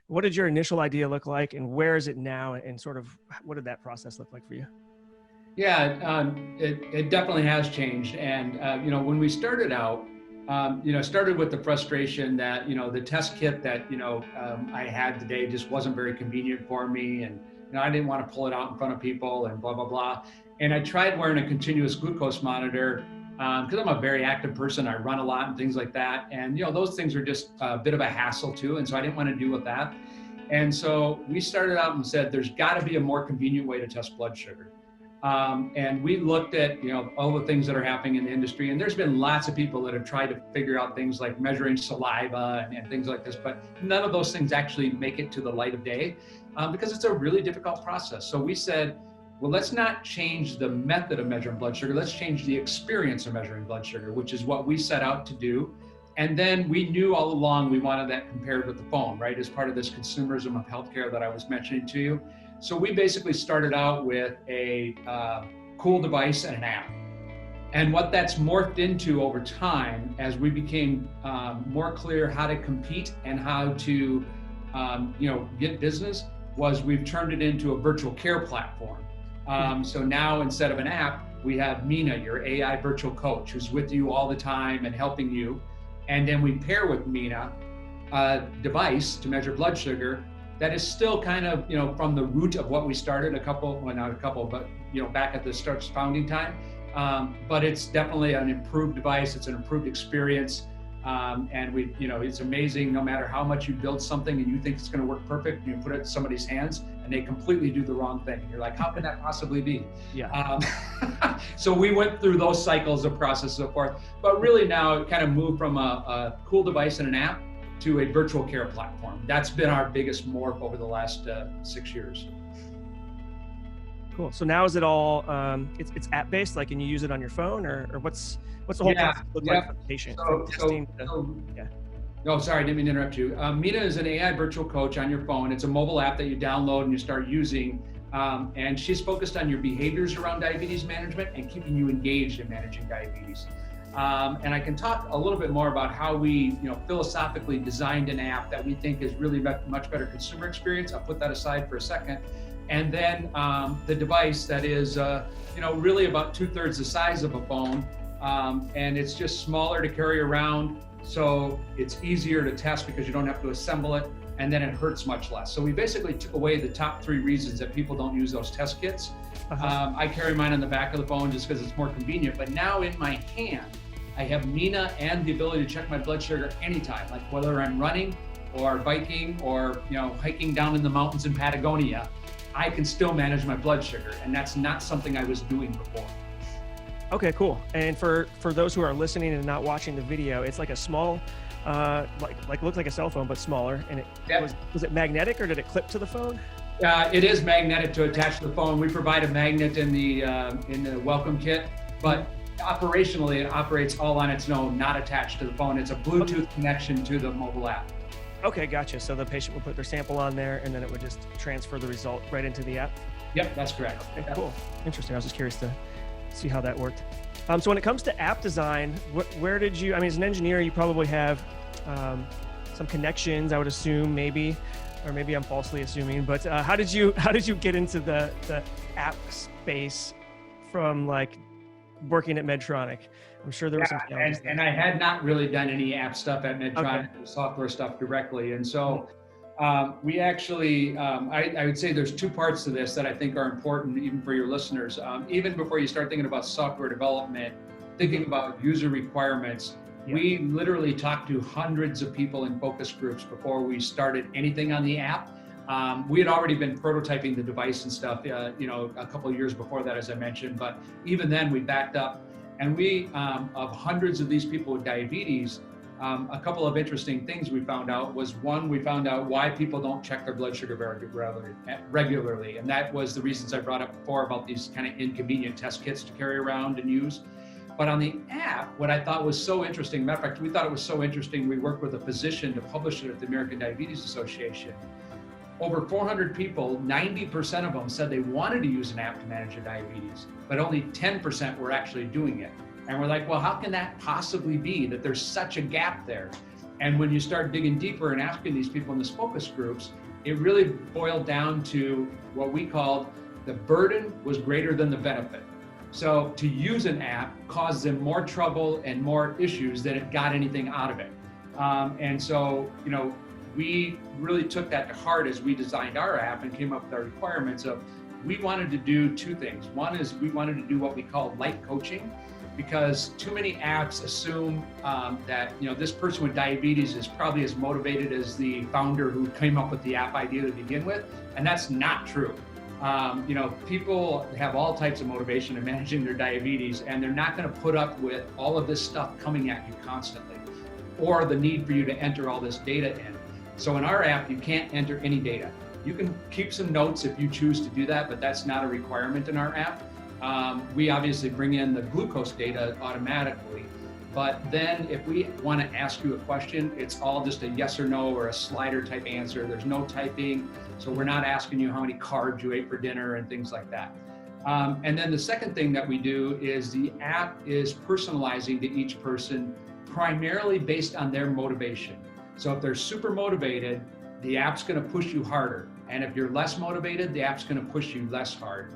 What did your initial idea look like, and where is it now, and sort of what did that process look like for you? Yeah, it definitely has changed. And, when we started out, started with the frustration that, the test kit that, I had today just wasn't very convenient for me. And, I didn't want to pull it out in front of people and blah, blah, blah. And I tried wearing a continuous glucose monitor because I'm a very active person. I run a lot and things like that. And, those things are just a bit of a hassle too. And so I didn't want to deal with that. And so we started out and said, there's got to be a more convenient way to test blood sugar. And we looked at, all the things that are happening in the industry, and there's been lots of people that have tried to figure out things like measuring saliva and things like this, but none of those things actually make it to the light of day because it's a really difficult process. So we said, well, let's not change the method of measuring blood sugar. Let's change the experience of measuring blood sugar, which is what we set out to do. And then we knew all along we wanted that compared with the phone, right? As part of this consumerism of healthcare that I was mentioning to you. So we basically started out with a cool device and an app. And what that's morphed into over time, as we became more clear how to compete and how to, get business, was we've turned it into a virtual care platform. So now instead of an app, we have Mina, your AI virtual coach, who's with you all the time and helping you. And then we pair with Mina a device to measure blood sugar that is still kind of, from the root of what we started back at the start's founding time. But it's definitely an improved device. It's an improved experience. And it's amazing, no matter how much you build something and you think it's going to work perfect, you put it in somebody's hands and they completely do the wrong thing. You're like, how can that possibly be? Yeah. So we went through those cycles of process and so forth, but really now it kind of moved from a cool device and an app to a virtual care platform. That's been our biggest morph over the last 6 years. Cool. So now is it all, it's app-based, like, and you use it on your phone, or what's the whole process look like for the patient? No, sorry, I didn't mean to interrupt you. Mina is an AI virtual coach on your phone. It's a mobile app that you download and you start using. And she's focused on your behaviors around diabetes management and keeping you engaged in managing diabetes. And I can talk a little bit more about how we, philosophically designed an app that we think is really much better consumer experience. I'll put that aside for a second. And then the device that is, really about 2/3 the size of a phone. And it's just smaller to carry around. So it's easier to test because you don't have to assemble it, and then it hurts much less. So we basically took away the top 3 reasons that people don't use those test kits. I carry mine on the back of the phone just because it's more convenient, but now in my hand, I have Mina and the ability to check my blood sugar anytime, like whether I'm running or biking or hiking down in the mountains in Patagonia, I can still manage my blood sugar, and that's not something I was doing before. Okay, cool. And for those who are listening and not watching the video, it's like a small, looks like a cell phone but smaller. And was it magnetic, or did it clip to the phone? It is magnetic to attach to the phone. We provide a magnet in the welcome kit, but operationally it operates all on its own, not attached to the phone. It's a Bluetooth connection to the mobile app. Okay, gotcha. So the patient would put their sample on there, and then it would just transfer the result right into the app? Yep, that's correct. Okay, cool. Interesting. I was just curious to see how that worked. So when it comes to app design, where did you, as an engineer, you probably have some connections, I would assume, maybe, or maybe I'm falsely assuming, but how did you get into the app space from like working at Medtronic? I'm sure there was some challenges. And I had not really done any app stuff at Medtronic, software stuff directly. And so we actually, I would say there's 2 parts to this that I think are important even for your listeners. Even before you start thinking about software development, thinking about user requirements, we literally talked to hundreds of people in focus groups before we started anything on the app. We had already been prototyping the device and stuff, a couple of years before that, as I mentioned, but even then we backed up. And we, of hundreds of these people with diabetes, a couple of interesting things we found out was, one, we found out why people don't check their blood sugar very regularly. And that was the reasons I brought up before about these kind of inconvenient test kits to carry around and use. But on the app, what I thought was so interesting, matter of fact, we thought it was so interesting, we worked with a physician to publish it at the American Diabetes Association. Over 400 people, 90% of them said they wanted to use an app to manage their diabetes, but only 10% were actually doing it. And we're like, well, how can that possibly be, that there's such a gap there? And when you start digging deeper and asking these people in these focus groups, it really boiled down to what we called the burden was greater than the benefit. So to use an app caused them more trouble and more issues than it got anything out of it. And so, we really took that to heart as we designed our app and came up with our requirements of, we wanted to do two things. One is we wanted to do what we call light coaching, because too many apps assume that this person with diabetes is probably as motivated as the founder who came up with the app idea to begin with, and that's not true. People have all types of motivation in managing their diabetes, and they're not going to put up with all of this stuff coming at you constantly, or the need for you to enter all this data in. So in our app, you can't enter any data. You can keep some notes if you choose to do that, but that's not a requirement in our app. We obviously bring in the glucose data automatically, but then if we want to ask you a question, it's all just a yes or no or a slider type answer. There's no typing, so we're not asking you how many carbs you ate for dinner and things like that. And then the second thing that we do is the app is personalizing to each person, primarily based on their motivation. So if they're super motivated, the app's going to push you harder. And if you're less motivated, the app's going to push you less hard.